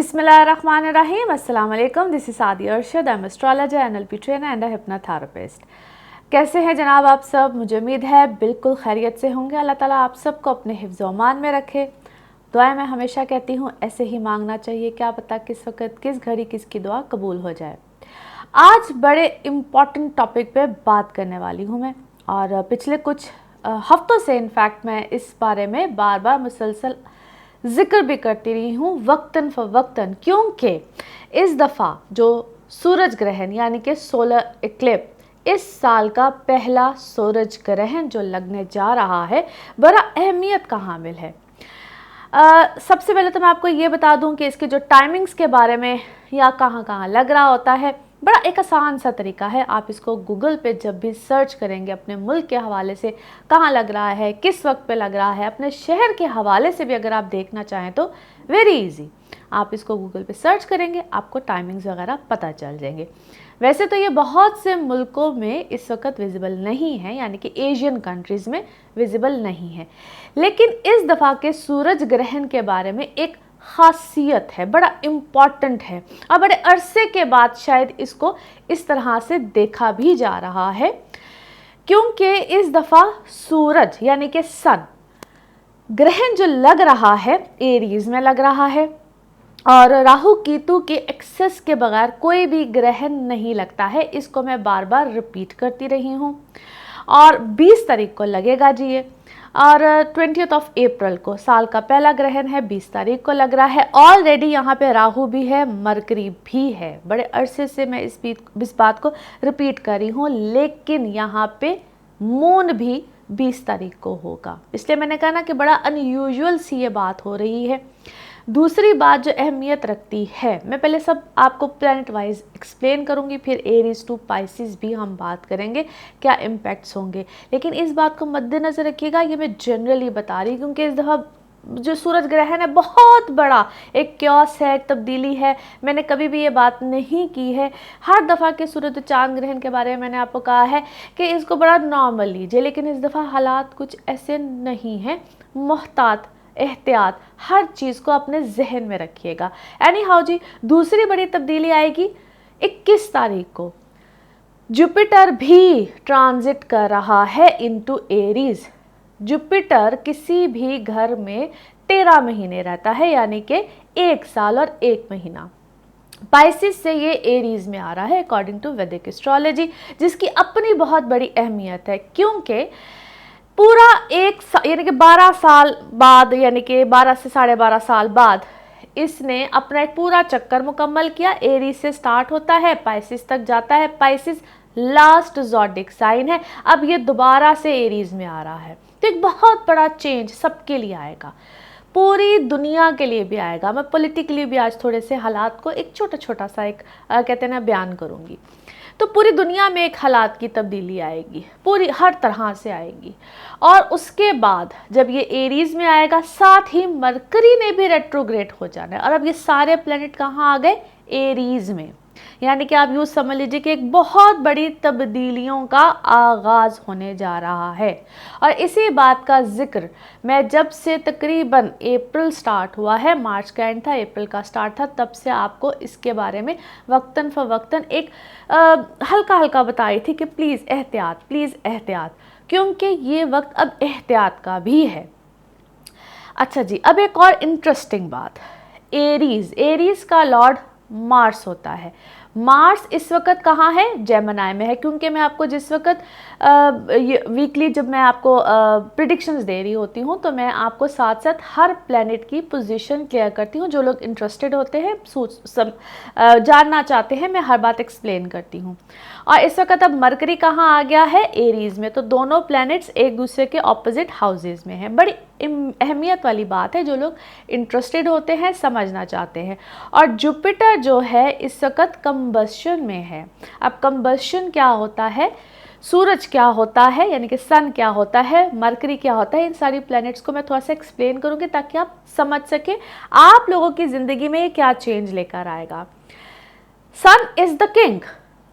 बिस्मिल्लाहिर्रहमानिर्रहीम। अस्सलाम वालेकुम। दिस इज सादी Arshad. I am astrologer, NLP trainer and hypnotherapist. कैसे हैं जनाब आप सब? मुझे उम्मीद है बिल्कुल खैरियत से होंगे। अल्लाह ताला आप सबको अपने हिफ्ज़ व अमान में रखे। दुआएं मैं हमेशा कहती हूँ ऐसे ही मांगना चाहिए, क्या पता किस वक्त किस घड़ी किसकी दुआ कबूल हो जाए। आज बड़े इम्पॉर्टेंट टॉपिक पे बात करने वाली हूँ मैं, और पिछले कुछ हफ्तों से इनफैक्ट मैं इस बारे में बार बार मुसलसल जिक्र भी करती रही हूँ वक्तन फ़वक्तन, क्योंकि इस दफ़ा जो सूरज ग्रहण यानी कि सोलर इक्लिप्स इस साल का पहला सूरज ग्रहण जो लगने जा रहा है, बड़ा अहमियत का हामिल है। सबसे पहले तो मैं आपको ये बता दूं कि इसके जो टाइमिंग्स के बारे में या कहाँ कहाँ लग रहा होता है, बड़ा एक आसान सा तरीका है। आप इसको गूगल पे जब भी सर्च करेंगे अपने मुल्क के हवाले से कहाँ लग रहा है, किस वक्त पे लग रहा है, अपने शहर के हवाले से भी अगर आप देखना चाहें तो वेरी इजी, आप इसको गूगल पे सर्च करेंगे, आपको टाइमिंग्स वगैरह पता चल जाएंगे। वैसे तो ये बहुत से मुल्कों में इस वक्त विजिबल नहीं है, यानी कि एशियन कंट्रीज़ में विजिबल नहीं है, लेकिन इस दफ़ा के सूरज ग्रहण के बारे में एक खासियत है, बड़ा इम्पॉर्टेंट है, और बड़े अरसे के बाद शायद इसको इस तरह से देखा भी जा रहा है, क्योंकि इस दफ़ा सूरज यानी कि सन ग्रहण जो लग रहा है एरीज में लग रहा है, और राहु केतु के एक्सेस के बगैर कोई भी ग्रहण नहीं लगता है। इसको मैं बार बार रिपीट करती रही हूँ, और 20 तारीख को लगेगा जी ये, और 20th ऑफ अप्रैल को साल का पहला ग्रहण है, 20 तारीख को लग रहा है। ऑलरेडी यहाँ पे राहु भी है, मरकरी भी है। बड़े अरसे से मैं इस बात को रिपीट कर रही हूँ, लेकिन यहाँ पे मून भी 20 तारीख को होगा, इसलिए मैंने कहा ना कि बड़ा अनयूजुअल सी ये बात हो रही है। दूसरी बात जो अहमियत रखती है, मैं पहले सब आपको प्लैनेट वाइज एक्सप्लेन करूंगी, फिर एरीज टू पाइसिस भी हम बात करेंगे क्या इम्पैक्ट्स होंगे, लेकिन इस बात को मद्देनज़र रखिएगा, ये मैं जनरली बता रही हूँ क्योंकि इस दफ़ा जो सूरज ग्रहण है बहुत बड़ा एक क्योस है, तब्दीली है। मैंने कभी भी ये बात नहीं की है, हर दफ़ा के सूरज चांद ग्रहण के बारे में मैंने आपको कहा है कि इसको बड़ा नॉर्मल लीजिए, लेकिन इस दफ़ा हालात कुछ ऐसे नहीं हैं। मोहतात, एहतियात, हर चीज़ को अपने जहन में रखिएगा। एनी हाउ जी, दूसरी बड़ी तब्दीली आएगी 21 तारीख को। जुपिटर भी ट्रांजिट कर रहा है इनटू एरीज। जुपिटर किसी भी घर में 13 महीने रहता है, यानी कि 1 साल और 1 महीना। पाइसिस से ये एरीज में आ रहा है अकॉर्डिंग टू वैदिक एस्ट्रोलॉजी, जिसकी अपनी बहुत बड़ी अहमियत है, क्योंकि पूरा यानी कि 12 साल बाद, यानी कि 12 से 12.5 साल बाद इसने अपना एक पूरा चक्कर मुकम्मल किया। एरीज से स्टार्ट होता है, पाइसिस तक जाता है। पाइसिस लास्ट ज़ोडिक साइन है, अब ये दोबारा से एरीज में आ रहा है, तो एक बहुत बड़ा चेंज सबके लिए आएगा, पूरी दुनिया के लिए भी आएगा। मैं पॉलिटिकली भी आज थोड़े से हालात को एक छोटा सा एक कहते हैं ना बयान करूँगी, तो पूरी दुनिया में एक हालात की तब्दीली आएगी, पूरी हर तरह से आएगी। और उसके बाद जब ये एरीज में आएगा, साथ ही मरकरी ने भी रेट्रोग्रेड हो जाना है, और अब ये सारे प्लैनेट कहाँ आ गए? एरीज में, यानी कि आप यूँ समझ लीजिए कि एक बहुत बड़ी तब्दीलियों का आगाज़ होने जा रहा है। और इसी बात का जिक्र मैं जब से तकरीबन अप्रैल स्टार्ट हुआ है, मार्च का एंड था, अप्रैल का स्टार्ट था, तब से आपको इसके बारे में वक्तन फ़वक्तन एक हल्का हल्का बताई थी कि प्लीज़ एहतियात, क्योंकि ये वक्त अब एहतियात का भी है। अच्छा जी, अब एक और इंटरेस्टिंग बात, एरीज का लॉर्ड मार्स होता है। मार्स इस वक्त कहाँ है? जेमिनी में है, क्योंकि मैं आपको जिस वक्त वीकली जब मैं आपको प्रिडिक्शंस दे रही होती हूँ, तो मैं आपको साथ साथ हर प्लैनेट की पोजीशन क्लियर करती हूँ। जो लोग इंटरेस्टेड होते हैं, जानना चाहते हैं, मैं हर बात एक्सप्लेन करती हूँ। और इस वक्त अब मरकरी कहाँ आ गया है? एरीज में, तो दोनों प्लैनेट्स एक दूसरे के ऑपोजिट हाउसेज में हैं। बड़ी अहमियत वाली बात है, जो लोग इंटरेस्टेड होते हैं, समझना चाहते हैं। और जुपिटर जो है इस वक्त कंबशन में है। अब कंबशन क्या होता है, सूरज क्या होता है, यानी कि सन क्या होता है, मरकरी क्या होता है, इन सारी प्लैनेट्स को मैं थोड़ा सा एक्सप्लेन करूंगी ताकि आप समझ सकें आप लोगों की ज़िंदगी में ये क्या चेंज लेकर आएगा। सन इज़ द किंग,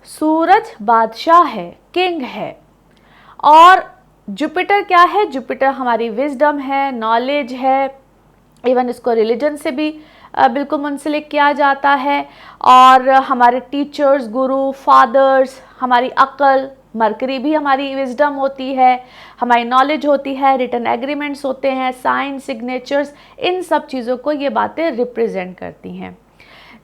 सूरज बादशाह है, किंग है। और जुपिटर क्या है? जुपिटर हमारी विजडम है, नॉलेज है, इवन इसको रिलीजन से भी बिल्कुल मुंसलिक किया जाता है। और हमारे टीचर्स, गुरु, फादर्स, हमारी अक्ल, मरकरी भी हमारी विजडम होती है, हमारी नॉलेज होती है, रिटन एग्रीमेंट्स होते हैं, साइन, सिग्नेचर्स, इन सब चीज़ों को ये बातें रिप्रेजेंट करती हैं।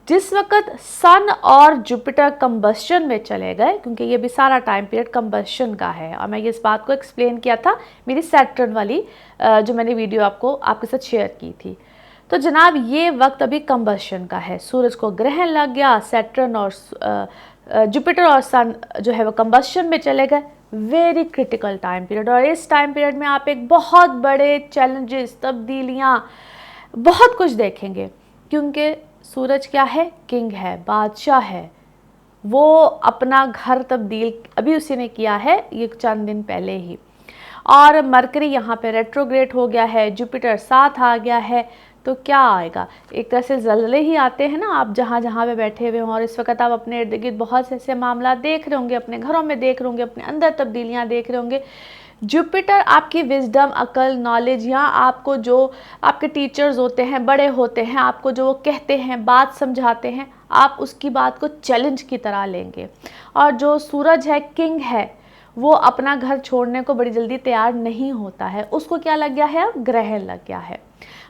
जिस वक्त सन और जुपिटर कंबस्शन में चले गए, क्योंकि ये भी सारा टाइम पीरियड कंबस्शन का है, और मैं इस बात को एक्सप्लेन किया था मेरी सैटर्न वाली जो मैंने वीडियो आपके साथ शेयर की थी। तो जनाब ये वक्त अभी कंबस्शन का है, सूरज को ग्रहण लग गया, सैटर्न और जुपिटर और सन जो है वो कंबस्शन में चले गए। वेरी क्रिटिकल टाइम पीरियड, और इस टाइम पीरियड में आप एक बहुत बड़े चैलेंजेस, तब्दीलियाँ, बहुत कुछ देखेंगे, क्योंकि सूरज क्या है, किंग है, बादशाह है। वो अपना घर तब्दील अभी उसी ने किया है ये चंद दिन पहले ही, और मरकरी यहाँ पे रेट्रोग्रेड हो गया है, जुपिटर साथ आ गया है। तो क्या आएगा, एक तरह से ज़लज़ले ही आते हैं ना, आप जहाँ जहाँ पे बैठे हुए हों, और इस वक्त आप अपने इर्द गिर्द बहुत से ऐसे मामला देख रहे होंगे, अपने घरों में देख रहे होंगे, अपने अंदर तब्दीलियाँ देख रहे होंगे। जुपिटर आपकी विजडम, अकल, नॉलेज, या आपको जो आपके टीचर्स होते हैं, बड़े होते हैं, आपको जो वो कहते हैं, बात समझाते हैं, आप उसकी बात को चैलेंज की तरह लेंगे। और जो सूरज है, किंग है, वो अपना घर छोड़ने को बड़ी जल्दी तैयार नहीं होता है। उसको क्या लग गया है, ग्रहण लग गया है।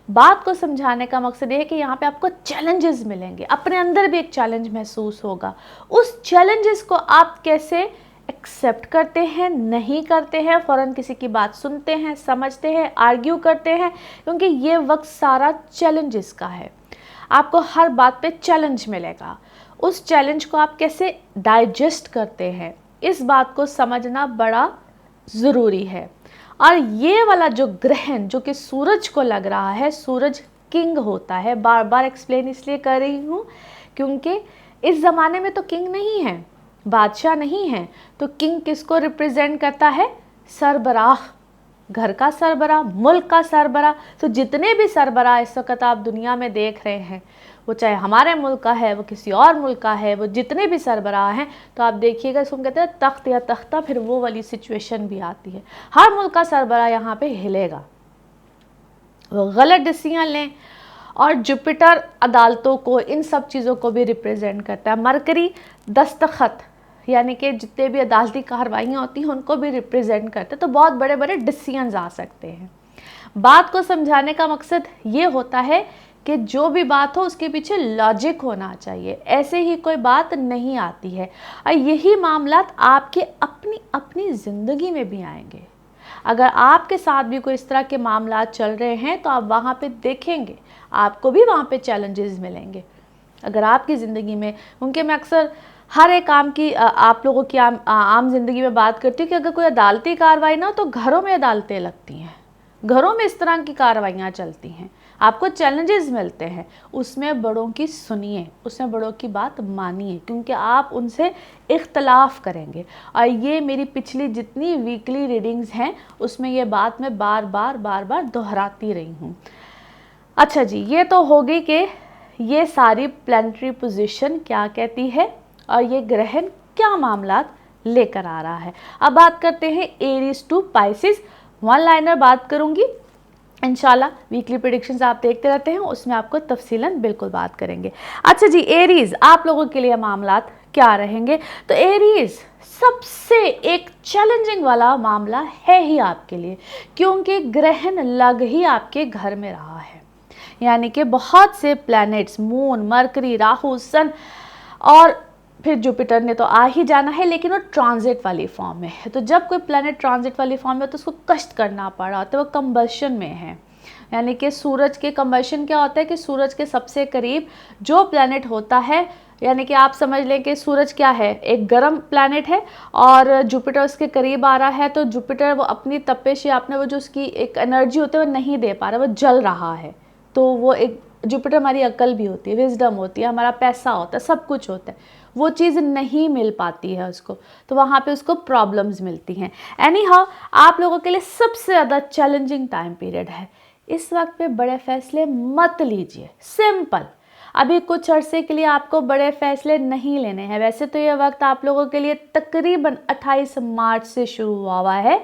बात को समझाने का मकसद ये है कि यहाँ पे आपको चैलेंजेस मिलेंगे, अपने अंदर भी एक चैलेंज महसूस होगा। उस चैलेंजेस को आप कैसे एक्सेप्ट करते हैं, नहीं करते हैं, फ़ौरन किसी की बात सुनते हैं, समझते हैं, आर्ग्यू करते हैं, क्योंकि ये वक्त सारा चैलेंजेस का है। आपको हर बात पे चैलेंज मिलेगा। उस चैलेंज को आप कैसे डाइजेस्ट करते हैं, इस बात को समझना बड़ा ज़रूरी है। और ये वाला जो ग्रहण जो कि सूरज को लग रहा है, सूरज किंग होता है। बार बार एक्सप्लेन इसलिए कर रही हूँ क्योंकि इस ज़माने में तो किंग नहीं है, बादशाह नहीं है, तो किंग किसको रिप्रेजेंट करता है, सरबराह, घर का सरबराह, मुल्क का सरबराह। तो जितने भी सरबराह इस वक्त आप दुनिया में देख रहे हैं, वो चाहे हमारे मुल्क का है, वो किसी और मुल्क का है, वो जितने भी सरबराह हैं, तो आप देखिएगा इसको कहते हैं तख्त या तख्ता, फिर वो वाली सिचुएशन भी आती है। हर मुल्क का सरबराह यहाँ पे हिलेगा, वो गलत डिसीजन लें। और जुपिटर अदालतों को, इन सब चीज़ों को भी रिप्रेजेंट करता है। मरकरी दस्तखत, यानी कि जितने भी अदालती कार्रवाइयाँ होती हैं उनको भी रिप्रेजेंट करते हैं। तो बहुत बड़े बड़े डिसीजंस आ सकते हैं। बात को समझाने का मकसद ये होता है कि जो भी बात हो उसके पीछे लॉजिक होना चाहिए, ऐसे ही कोई बात नहीं आती है। और यही मामलात आपके अपनी अपनी ज़िंदगी में भी आएंगे। अगर आपके साथ भी कोई इस तरह के मामलात चल रहे हैं तो आप वहाँ पे देखेंगे, आपको भी वहाँ पे चैलेंजेस मिलेंगे। अगर आपकी ज़िंदगी में, क्योंकि मैं अक्सर हर एक काम की आप लोगों की आम जिंदगी में बात करती हूँ कि अगर कोई अदालती कार्रवाई ना हो तो घरों में अदालतें लगती हैं, घरों में इस तरह की कार्रवाइयाँ चलती हैं, आपको चैलेंजेस मिलते हैं। उसमें बड़ों की सुनिए, उसमें बड़ों की बात मानिए, क्योंकि आप उनसे इख्तलाफ करेंगे। और ये मेरी पिछली जितनी वीकली रीडिंग्स हैं उसमें ये बात मैं बार बार दोहराती रही हूँ। अच्छा जी, ये तो हो गई कि ये सारी प्लैनेटरी पोजीशन क्या कहती है और ये ग्रहण क्या मामलात लेकर आ रहा है। अब बात करते हैं Aries to Pisces. One liner बात करूंगी इंशाल्लाह, वीकली प्रेडिक्शंस आप देखते रहते हैं, उसमें आपको तफसीलन बिल्कुल बात करेंगे। अच्छा जी, एरीज आप लोगों के लिए मामलात क्या रहेंगे? तो एरीज सबसे एक चैलेंजिंग वाला मामला है ही आपके लिए, क्योंकि ग्रहण लग ही आपके घर में रहा है। यानी कि बहुत से प्लैनेट्स, मून, मरकरी, राहु, सन और फिर जुपिटर ने तो आ ही जाना है, लेकिन वो ट्रांजिट वाली फॉर्म में है। तो जब कोई प्लैनेट ट्रांजिट वाली फॉर्म में तो उसको कष्ट करना पड़ रहा होता है, वो कंबशन में है। यानी कि सूरज के कंबशन क्या होता है कि सूरज के सबसे करीब जो प्लैनेट होता है, यानी कि आप समझ लें कि सूरज क्या है, एक गर्म प्लैनेट है और जुपिटर उसके करीब आ रहा है। तो जुपिटर वो अपनी तपिश या अपने वो जो उसकी एक एनर्जी होती है वो नहीं दे पा रहा, वो जल रहा है। तो वो एक जुपिटर हमारी अकल भी होती है, विजडम होती है, हमारा पैसा होता है, सब कुछ होता है, वो चीज़ नहीं मिल पाती है उसको, तो वहाँ पे उसको प्रॉब्लम्स मिलती हैं। एनी हाउ, आप लोगों के लिए सबसे ज़्यादा चैलेंजिंग टाइम पीरियड है। इस वक्त पे बड़े फैसले मत लीजिए, सिंपल। अभी कुछ अरसे के लिए आपको बड़े फैसले नहीं लेने हैं। वैसे तो ये वक्त आप लोगों के लिए तकरीबन 28 मार्च से शुरू हुआ है।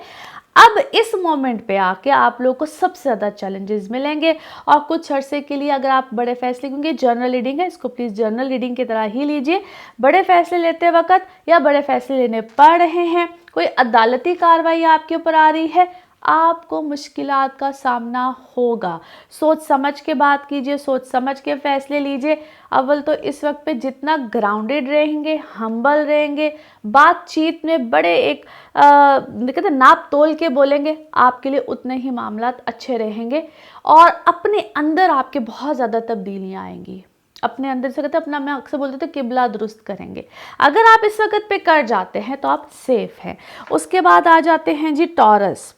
अब इस मोमेंट पे आके आप लोगों को सबसे ज़्यादा चैलेंजेस मिलेंगे और कुछ अरसे के लिए अगर आप बड़े फैसले, क्योंकि जर्नल रीडिंग है, इसको प्लीज़ जर्नल रीडिंग की तरह ही लीजिए। बड़े फैसले लेते वक्त या बड़े फैसले लेने पड़ रहे हैं, कोई अदालती कार्रवाई आपके ऊपर आ रही है, आपको मुश्किलात का सामना होगा। सोच समझ के बात कीजिए, सोच समझ के फैसले लीजिए। अव्वल तो इस वक्त पे जितना ग्राउंडेड रहेंगे, हम्बल रहेंगे, बातचीत में बड़े एक कहते नाप तोल के बोलेंगे, आपके लिए उतने ही मामलात अच्छे रहेंगे और अपने अंदर आपके बहुत ज़्यादा तब्दीलियाँ आएंगी। अपने अंदर से कहते अपना, मैं अक्सर बोलते थे, किबला दुरुस्त करेंगे। अगर आप इस वक्त पे कर जाते हैं तो आप सेफ हैं। उसके बाद आ जाते हैं जी टॉरस।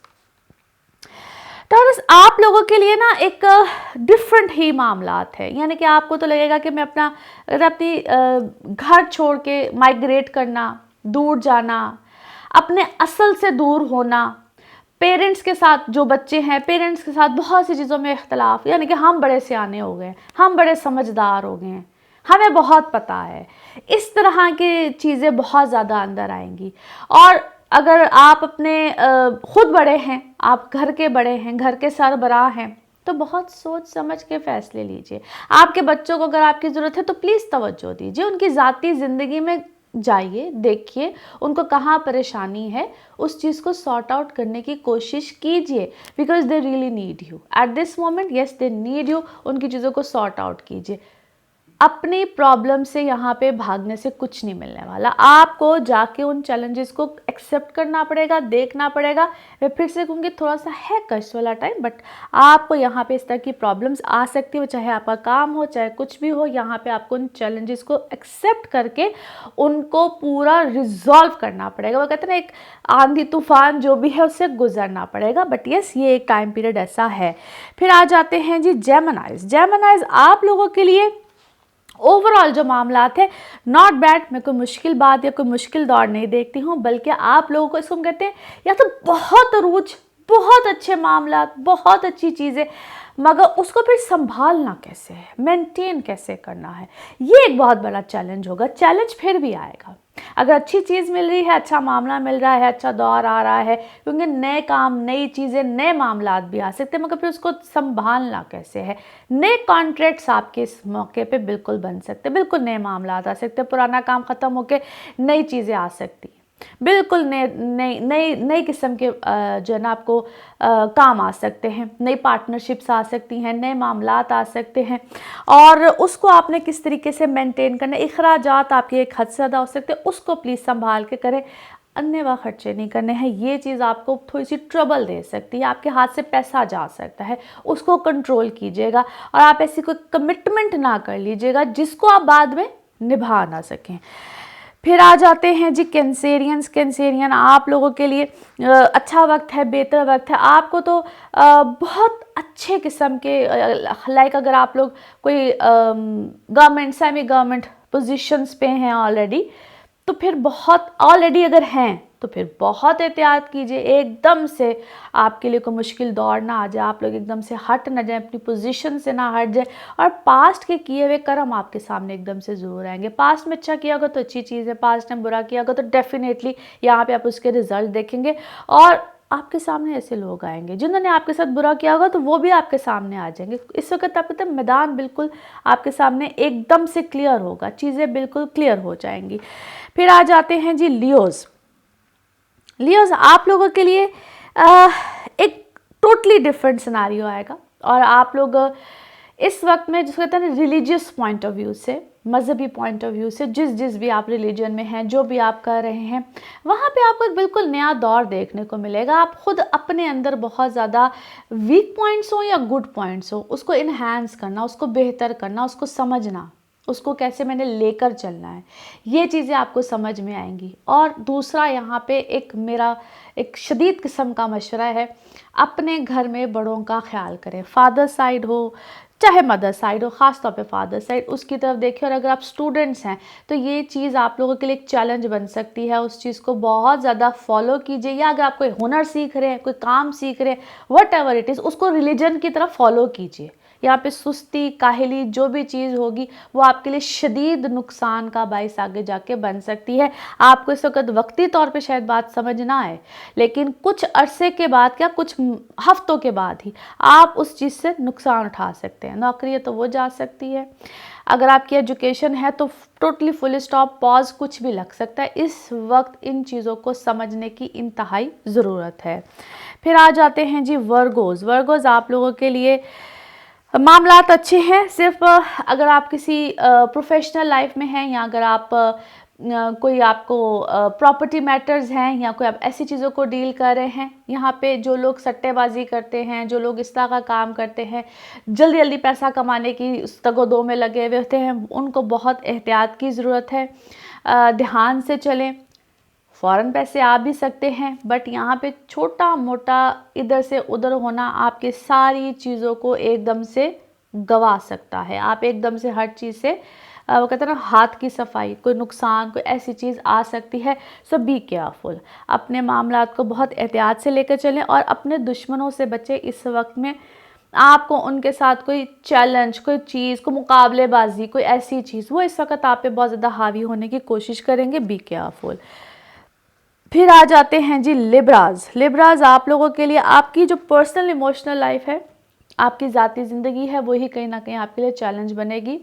टॉरस आप लोगों के लिए ना एक डिफरेंट ही मामलात है, यानी कि आपको तो लगेगा कि मैं अपनी घर छोड़ के माइग्रेट करना, दूर जाना, अपने असल से दूर होना, पेरेंट्स के साथ, जो बच्चे हैं पेरेंट्स के साथ बहुत सी चीज़ों में इख्तलाफ, यानी कि हम बड़े सियाने हो गए, हम बड़े समझदार हो गए हैं, हमें बहुत पता है, इस तरह की चीज़ें बहुत ज़्यादा अंदर आएंगी। और अगर आप अपने खुद बड़े हैं, आप घर के बड़े हैं, घर के सरबराह हैं, तो बहुत सोच समझ के फैसले लीजिए। आपके बच्चों को अगर आपकी ज़रूरत है तो प्लीज़ तवज्जो दीजिए, उनकी ज़ाती ज़िंदगी में जाइए, देखिए उनको कहाँ परेशानी है, उस चीज़ को सॉर्ट आउट करने की कोशिश कीजिए, because they really need you at this moment. Yes, they need you. उनकी चीज़ों को सॉर्ट आउट कीजिए। अपनी प्रॉब्लम से यहाँ पे भागने से कुछ नहीं मिलने वाला, आपको जाके उन चैलेंजेस को एक्सेप्ट करना पड़ेगा, देखना पड़ेगा। मैं फिर से कहूँगी थोड़ा सा है कष्ट वाला टाइम, बट आपको यहाँ पे इस तरह की प्रॉब्लम्स आ सकती है, चाहे आपका काम हो चाहे कुछ भी हो, यहाँ पे आपको उन चैलेंजेस को एक्सेप्ट करके उनको पूरा रिजॉल्व करना पड़ेगा। वो कहते हैं ना, एक आंधी तूफान जो भी है उससे गुजरना पड़ेगा। बट यस, ये एक टाइम पीरियड ऐसा है। फिर आ जाते हैं जी जेमिनाइज। जेमिनाइज आप लोगों के लिए ओवरऑल जो मामलात है नॉट बैड। मैं कोई मुश्किल बात या कोई मुश्किल दौर नहीं देखती हूँ, बल्कि आप लोगों को इसको हम कहते हैं या तो बहुत अरूज, बहुत अच्छे मामलात, बहुत अच्छी चीज़ें, मगर उसको फिर संभालना कैसे है, मेंटेन कैसे करना है, ये एक बहुत बड़ा चैलेंज होगा। चैलेंज फिर भी आएगा। अगर अच्छी चीज़ मिल रही है, अच्छा मामला मिल रहा है, अच्छा दौर आ रहा है, क्योंकि नए काम, नई चीज़ें, नए मामलात भी आ सकते हैं, मगर फिर उसको संभालना कैसे है। नए कॉन्ट्रैक्ट्स आपके इस मौके पे बिल्कुल बन सकते हैं, बिल्कुल नए मामलात आ सकते हैं, पुराना काम ख़त्म होकर नई चीज़ें आ सकती हैं, बिल्कुल नए नई नई नई किस्म के जो है ना आपको काम आ सकते हैं, नई पार्टनरशिप्स आ सकती हैं, नए मामलात आ सकते हैं, और उसको आपने किस तरीके से मेंटेन करना। इखराजात आपके एक हद से ज़्यादा हो सकते हैं, उसको प्लीज़ संभाल के करें, अन्य वह खर्चे नहीं करने हैं। ये चीज़ आपको थोड़ी सी ट्रबल दे सकती है, आपके हाथ से पैसा जा सकता है, उसको कंट्रोल कीजिएगा और आप ऐसी कोई कमिटमेंट ना कर लीजिएगा जिसको आप बाद में निभा ना सकें। फिर आ जाते हैं जी कैंसेरियंस। कैंसेरियन आप लोगों के लिए अच्छा वक्त है, बेहतर वक्त है। आपको तो बहुत अच्छे किस्म के लाइक अगर आप लोग कोई गवर्नमेंट, सेमी गवर्नमेंट पोजीशंस पे हैं ऑलरेडी, तो फिर बहुत ऑलरेडी अगर हैं तो फिर बहुत एहतियात कीजिए, एकदम से आपके लिए कोई मुश्किल दौर ना आ जाए, आप लोग एकदम से हट ना जाए, अपनी पोजीशन से ना हट जाए, और पास्ट के किए हुए कर्म आपके सामने एकदम से ज़रूर आएंगे। पास्ट में अच्छा किया होगा तो अच्छी चीज़ है, पास्ट में बुरा किया होगा तो डेफिनेटली यहाँ पे आप उसके रिजल्ट देखेंगे, और आपके सामने ऐसे लोग आएंगे जिन्होंने आपके साथ बुरा किया होगा तो वो भी आपके सामने आ जाएंगे। इस वक्त आप कहते हैं मैदान बिल्कुल आपके सामने एकदम से क्लियर होगा, चीज़ें बिल्कुल क्लियर हो जाएंगी। फिर आ जाते हैं जी लियोज़। लियोज़ आप लोगों के लिए एक टोटली डिफरेंट सिनारियो आएगा, और आप लोग इस वक्त में जिसको कहते हैं रिलीजियस पॉइंट ऑफ व्यू से, मज़हबी पॉइंट ऑफ व्यू से, जिस भी आप रिलीजन में हैं, जो भी आप कर रहे हैं, वहाँ पे आपको एक बिल्कुल नया दौर देखने को मिलेगा। आप खुद अपने अंदर बहुत ज़्यादा वीक पॉइंट्स हो या गुड पॉइंट्स हो, उसको इन्हांस करना, उसको बेहतर करना, उसको समझना, उसको कैसे मैंने लेकर चलना है, ये चीज़ें आपको समझ में आएंगी। और दूसरा यहाँ पे एक मेरा एक शदीद किस्म का मशवरा है, अपने घर में बड़ों का ख्याल करें, फादर साइड हो चाहे मदर साइड हो, ख़ास तौर पे फादर साइड, उसकी तरफ देखिए। और अगर आप स्टूडेंट्स हैं तो ये चीज़ आप लोगों के लिए एक चैलेंज बन सकती है, उस चीज़ को बहुत ज़्यादा फॉलो कीजिए। या अगर आप कोई हुनर सीख रहे हैं, कोई काम सीख रहे हैं, वट एवर इट इज़, उसको रिलीजन की तरफ फॉलो कीजिए। यहाँ पे सुस्ती, काहली जो भी चीज़ होगी वो आपके लिए शदीद नुकसान का बाइस आगे जाके बन सकती है। आपको इस वक्त वक्ती तौर पे शायद बात समझ ना आए, लेकिन कुछ अरसे के बाद, क्या कुछ हफ्तों के बाद ही आप उस चीज़ से नुकसान उठा सकते हैं। नौकरी है तो वो जा सकती है, अगर आपकी एजुकेशन है तो टोटली फुल स्टॉप, पॉज, कुछ भी लग सकता है। इस वक्त इन चीज़ों को समझने की इंतहाई ज़रूरत है। फिर आ जाते हैं जी वर्गोज़। वर्गोज़ आप लोगों के लिए मामलात अच्छे हैं, सिर्फ अगर आप किसी प्रोफेशनल लाइफ में हैं, या अगर आप कोई आपको प्रॉपर्टी मैटर्स हैं, या कोई आप ऐसी चीज़ों को डील कर रहे हैं, यहाँ पे जो लोग सट्टेबाजी करते हैं, जो लोग इस तरह का काम करते हैं, जल्दी जल्दी पैसा कमाने की तगोदो में लगे हुए होते हैं, उनको बहुत एहतियात की ज़रूरत है। ध्यान से चलें। फ़ौरन पैसे आ भी सकते हैं, बट यहाँ पे छोटा मोटा इधर से उधर होना आपके सारी चीज़ों को एकदम से गवा सकता है। आप एकदम से हर चीज़ से वो कहते हैं ना, हाथ की सफाई, कोई नुकसान, कोई ऐसी चीज़ आ सकती है। सो बी केयरफुल, अपने मामलात को बहुत एहतियात से लेकर चलें और अपने दुश्मनों से बचें। इस वक्त में आपको उनके साथ कोई चैलेंज, कोई चीज़, कोई मुकाबलेबाजी, कोई ऐसी चीज़, वो इस वक्त आप पे बहुत ज़्यादा हावी होने की कोशिश करेंगे। Be careful. फिर आ जाते हैं जी लिब्राज। लिब्राज आप लोगों के लिए आपकी जो पर्सनल इमोशनल लाइफ है, आपकी ज़ाती ज़िंदगी है, वही कहीं ना कहीं आपके लिए चैलेंज बनेगी।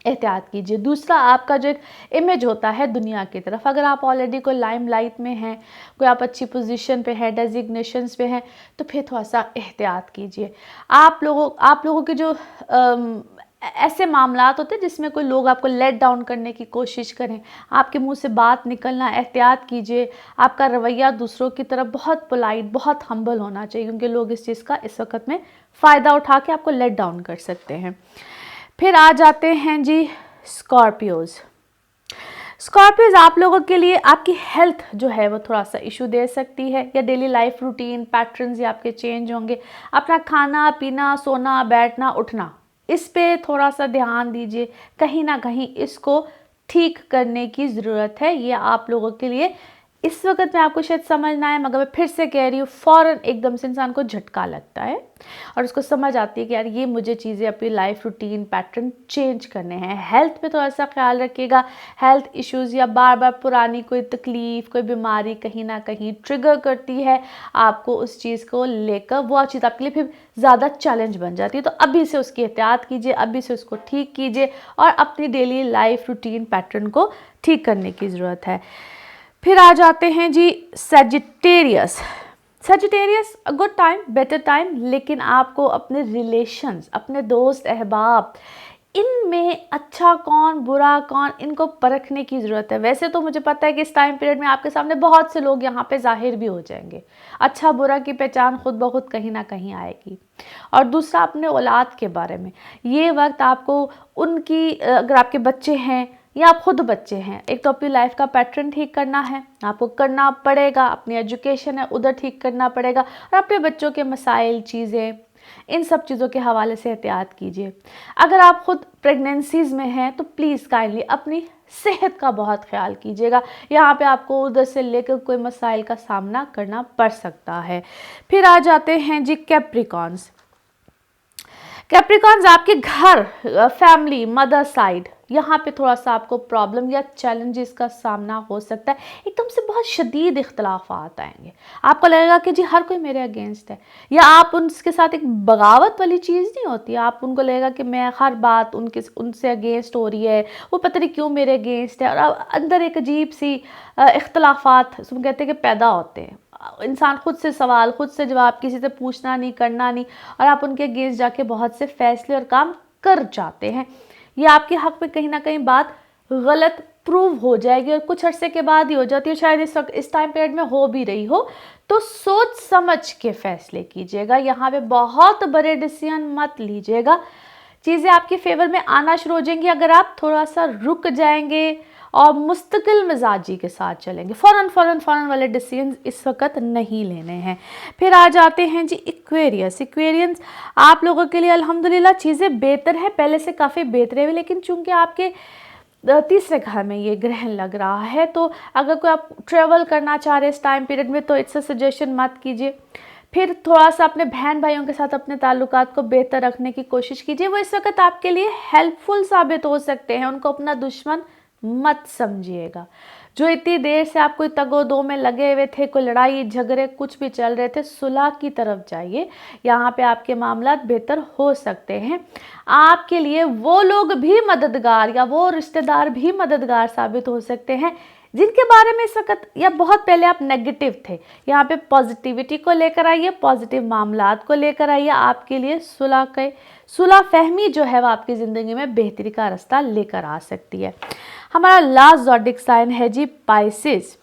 एहतियात कीजिए। दूसरा, आपका जो एक इमेज होता है दुनिया की तरफ, अगर आप ऑलरेडी कोई लाइमलाइट में हैं, कोई आप अच्छी पोजीशन पे हैं, डेजिग्नेशंस पे हैं, तो फिर थोड़ा सा एहतियात कीजिए। आप लोगों के जो ऐसे मामलात होते हैं जिसमें कोई लोग आपको लेट डाउन करने की कोशिश करें, आपके मुंह से बात निकलना, एहतियात कीजिए। आपका रवैया दूसरों की तरफ बहुत पोलाइट, बहुत हम्बल होना चाहिए, क्योंकि लोग इस चीज़ का इस वक्त में फ़ायदा उठा के आपको लेट डाउन कर सकते हैं। फिर आ जाते हैं जी स्कॉर्पियोज़। स्कॉर्पियोज़ आप लोगों के लिए आपकी हेल्थ जो है वो थोड़ा सा इशू दे सकती है, या डेली लाइफ रूटीन पैटर्न्स या आपके चेंज होंगे। अपना खाना पीना, सोना, बैठना, उठना, इस पे थोड़ा सा ध्यान दीजिए। कहीं ना कहीं इसको ठीक करने की ज़रूरत है। ये आप लोगों के लिए इस वक्त में आपको शायद समझ ना आए, मगर मैं फिर से कह रही हूँ, फ़ौरन एकदम से इंसान को झटका लगता है और उसको समझ आती है कि यार ये मुझे चीज़ें अपनी लाइफ रूटीन पैटर्न चेंज करने हैं। हेल्थ पे थोड़ा सा ख्याल रखिएगा। हेल्थ इश्यूज़ या बार बार पुरानी कोई तकलीफ़, कोई बीमारी कहीं ना कहीं ट्रिगर करती है आपको उस चीज़ को लेकर, वो चीज़ आपके लिए फिर ज़्यादा चैलेंज बन जाती है। तो अभी से उसकी एहतियात कीजिए, अभी से उसको ठीक कीजिए और अपनी डेली लाइफ रूटीन पैटर्न को ठीक करने की ज़रूरत है। फिर आ जाते हैं जी Sagittarius. Sagittarius, a good time, better time, लेकिन आपको अपने रिलेशंस, अपने दोस्त अहबाब, इनमें अच्छा कौन बुरा कौन, इनको परखने की ज़रूरत है। वैसे तो मुझे पता है कि इस टाइम पीरियड में आपके सामने बहुत से लोग यहाँ पे जाहिर भी हो जाएंगे, अच्छा बुरा की पहचान खुद ब खुद कहीं ना कहीं आएगी। और दूसरा, अपने औलाद के बारे में, ये वक्त आपको उनकी, अगर आपके बच्चे हैं या आप खुद बच्चे हैं, एक तो अपनी लाइफ का पैटर्न ठीक करना है, आपको करना पड़ेगा। अपनी एजुकेशन है उधर ठीक करना पड़ेगा, और अपने बच्चों के मसाइल, चीज़ें, इन सब चीज़ों के हवाले से एहतियात कीजिए। अगर आप खुद प्रेगनेंसीज़ में हैं तो प्लीज़ काइंडली अपनी सेहत का बहुत ख्याल कीजिएगा। यहाँ पे आपको उधर से लेकर कोई मसाइल का सामना करना पड़ सकता है। फिर आ जाते हैं जी कैप्रिकॉन्स। कैप्रिकॉन्स आपके घर, फैमिली, मदर साइड, यहाँ पे थोड़ा सा आपको प्रॉब्लम या चैलेंजेस का सामना हो सकता है। एकदम से बहुत शदीद इख्तलाफात आएंगे, आपको लगेगा कि जी हर कोई मेरे अगेंस्ट है, या आप उनके साथ, एक बगावत वाली चीज़ नहीं होती, आप उनको लगेगा कि मैं हर बात उनसे अगेंस्ट हो रही है, वो पता नहीं क्यों मेरे अगेंस्ट है, और अंदर एक अजीब सी इख्तलाफात कहते हैं कि पैदा होते हैं। इंसान खुद से सवाल, खुद से जवाब, किसी से पूछना नहीं, करना नहीं, और आप उनके अगेंस्ट जाके बहुत से फैसले और काम कर जाते हैं। ये आपके हक में कहीं ना कहीं बात गलत प्रूव हो जाएगी, और कुछ अरसे के बाद ही हो जाती है, शायद इस टाइम पीरियड में हो भी रही हो। तो सोच समझ के फैसले कीजिएगा, यहाँ पे बहुत बड़े डिसीजन मत लीजिएगा। चीज़ें आपके फेवर में आना शुरू हो जाएंगी अगर आप थोड़ा सा रुक जाएंगे और मुस्तकिल मिजाजी के साथ चलेंगे। फ़ौरन वाले डिसीजन इस वक्त नहीं लेने हैं। फिर आ जाते हैं जी इक्वेरियस। इक्वेरियंस आप लोगों के लिए अल्हम्दुलिल्लाह चीज़ें बेहतर है, पहले से काफ़ी बेहतर है, लेकिन चूंकि आपके तीसरे घर में ये ग्रहण लग रहा है, तो अगर कोई आप ट्रेवल करना चाह रहे हैं इस टाइम पीरियड में, तो इट्स अ सजेशन मत कीजिए। फिर थोड़ा सा अपने बहन भाइयों के साथ अपने ताल्लुकात को बेहतर रखने की कोशिश कीजिए, वो इस वक्त आपके लिए हेल्पफुल साबित हो सकते हैं, उनको अपना दुश्मन मत समझिएगा। जो इतनी देर से आप कोई तगो-दो में लगे हुए थे, कोई लड़ाई झगड़े कुछ भी चल रहे थे, सुलह की तरफ जाइए, यहाँ पे आपके मामलात बेहतर हो सकते हैं। आपके लिए वो लोग भी मददगार या वो रिश्तेदार भी मददगार साबित हो सकते हैं जिनके बारे में इस वक्त या बहुत पहले आप नेगेटिव थे। यहाँ पे पॉजिटिविटी को लेकर आइए, पॉजिटिव मामलात को लेकर आइए। आपके लिए सुलह फहमी जो है वो आपकी ज़िंदगी में बेहतरी का रास्ता लेकर आ सकती है। हमारा लास्ट ज़ोडिक साइन है जी पाइसेस।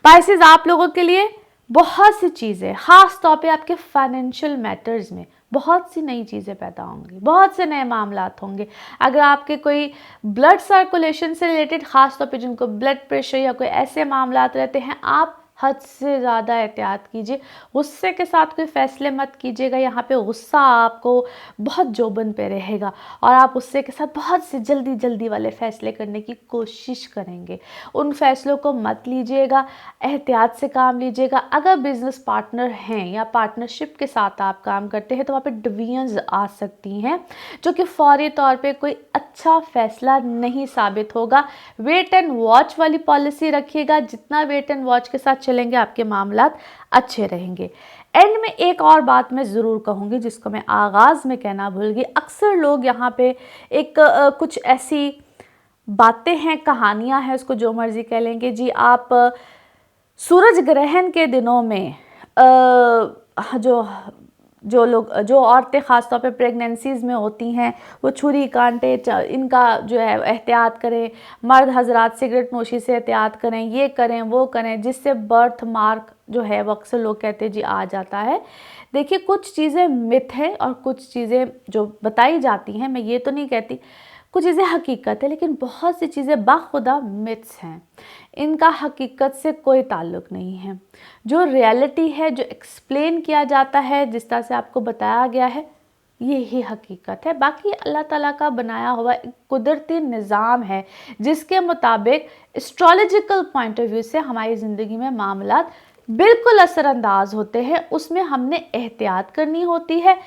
पाइसेस आप लोगों के लिए बहुत सी चीज़ें, ख़ास तौर पे आपके फाइनेंशियल मैटर्स में बहुत सी नई चीज़ें पैदा होंगी, बहुत से नए मामलात होंगे। अगर आपके कोई ब्लड सर्कुलेशन से रिलेटेड, ख़ास तौर पे जिनको ब्लड प्रेशर या कोई ऐसे मामलात रहते हैं, आप हद से ज़्यादा एहतियात कीजिए। गुस्से के साथ कोई फ़ैसले मत कीजिएगा। यहाँ पे गुस्सा आपको बहुत जोबन पे रहेगा और आप गुस्से के साथ बहुत से जल्दी वाले फ़ैसले करने की कोशिश करेंगे। उन फ़ैसलों को मत लीजिएगा, एहतियात से काम लीजिएगा। अगर बिज़नेस पार्टनर हैं या पार्टनरशिप के साथ आप काम करते हैं तो वहाँ पे डिवीजन्स आ सकती हैं जो कि फौरी तौर पे कोई अच्छा फ़ैसला नहीं साबित होगा। वेट एंड वॉच वाली पॉलिसी रखिएगा। जितना वेट एंड वॉच के साथ चलेंगे आपके मामलात अच्छे रहेंगे। एंड में एक और बात मैं ज़रूर कहूँगी जिसको मैं आगाज़ में कहना भूल गई। अक्सर लोग यहाँ पे एक कुछ ऐसी बातें हैं, कहानियाँ हैं, उसको जो मर्ज़ी कह लेंगे जी। आप सूरज ग्रहण के दिनों में जो औरतें ख़ास तौर पे प्रेगनेंसीज़ में होती हैं वो छुरी कांटे इनका जो है एहतियात करें। मर्द हजरात सिगरेट नोशी से एहतियात करें, ये करें वो करें, जिससे बर्थ मार्क जो है वो अक्सर लोग कहते हैं जी आ जाता है। देखिए, कुछ चीज़ें मिथ है और कुछ चीज़ें जो बताई जाती हैं, मैं ये तो नहीं कहती, कुछ चीज़ें हकीकत है, लेकिन बहुत सी चीज़ें बाखुदा मिथ्स हैं। इनका हकीकत से कोई ताल्लुक़ नहीं है। जो रियलिटी है, जो एक्सप्लेन किया जाता है, जिस तरह से आपको बताया गया है, ये ही हकीकत है। बाकी अल्लाह ताला का बनाया हुआ एक कुदरती निज़ाम है जिसके मुताबिक एस्ट्रोलॉजिकल पॉइंट ऑफ व्यू से हमारी ज़िंदगी में मामलात बिल्कुल असरअंदाज होते हैं। उसमें हमने एहतियात करनी होती है।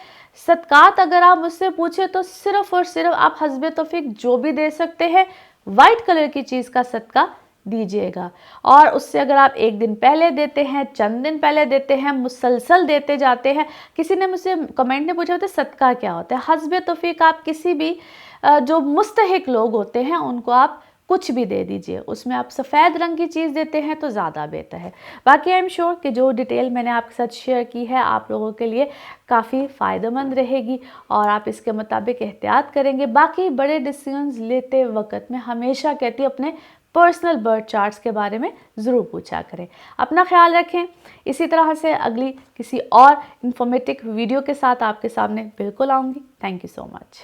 सदकात अगर आप मुझसे पूछे तो सिर्फ़ और सिर्फ आप हस्बे तौफीक जो भी दे सकते हैं, वाइट कलर की चीज़ का सदका दीजिएगा। और उससे अगर आप एक दिन पहले देते हैं, चंद दिन पहले देते हैं, मुसलसल देते जाते हैं। किसी ने मुझसे कमेंट में पूछा था सदका क्या होता है। हस्बे तौफीक आप किसी भी जो मुस्तहिक लोग होते हैं उनको आप कुछ भी दे दीजिए। उसमें आप सफ़ेद रंग की चीज़ देते हैं तो ज़्यादा बेहतर है। बाकी आई एम श्योर कि जो डिटेल मैंने आपके साथ शेयर की है आप लोगों के लिए काफ़ी फ़ायदेमंद रहेगी और आप इसके मुताबिक एहतियात करेंगे। बाकी बड़े डिसीजंस लेते वक्त मैं हमेशा कहती हूँ अपने पर्सनल बर्थ चार्ट्स के बारे में ज़रूर पूछा करें। अपना ख्याल रखें। इसी तरह से अगली किसी और इन्फॉर्मेटिव वीडियो के साथ आपके सामने बिल्कुल आऊँगी। Thank you so much.